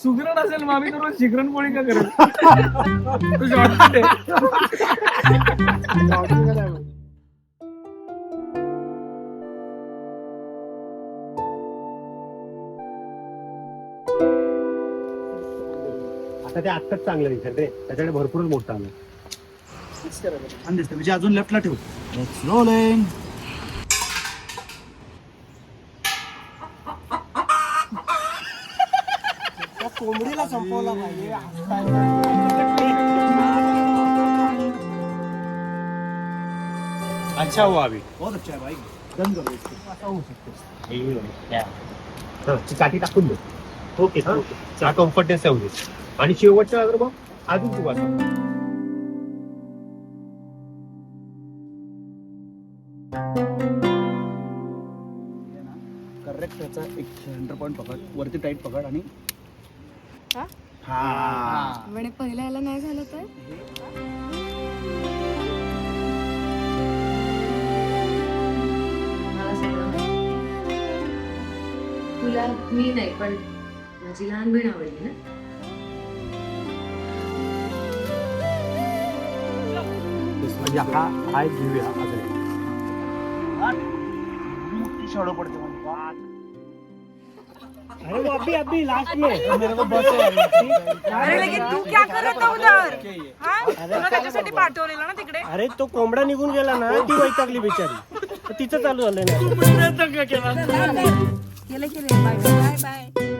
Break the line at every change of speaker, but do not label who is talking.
सुगरण असेल मग आम्ही तर शिगरण पोळी का करत तू शॉर्टकट आहे.
आता ते आत्ताच चांगलं दिसत रे, त्याच्याकडे भरपूरच मोठं आलं.
आणि दिसतं म्हणजे अजून लेफ्टला ठेवू. रोलिंग.
कोंबडीला संपवला पाहिजे.
अच्छा हुआ अभी.
बहुत अच्छा है भाई. डन करो इसको.
असं होऊ शकते.
काठी टाकून दे. ओके हा कम्फर्टनेस आहे आणि शेवटच्या नंतर मग अजून तू असं
करेक्ट त्याचा एक सेंटर पॉइंट पकड, वरती टाईट पकड आणि
हा?
हा
म्हणे पहिल्या याला नाही झालं तर
मला सगळं माहिती. तुला मी नाही पण माझी लहान बहीण आवडली ना.
म्हणजे हा एक घेऊया अजून.
मोठी शाडो पडते म्हणजे
अरे वो अभी लास्ट में
मेरे को बस है.
अरे लेकिन तू क्या करत होता उधर? हाँ? तुला त्याच्यासाठी पाठवलेलं ना तिकडे.
अरे तो कोंबडा निघून गेला ना, ती वैतागली बिचारी. तिचं चालू झालं नाही.
केलं बाय बाय बाय.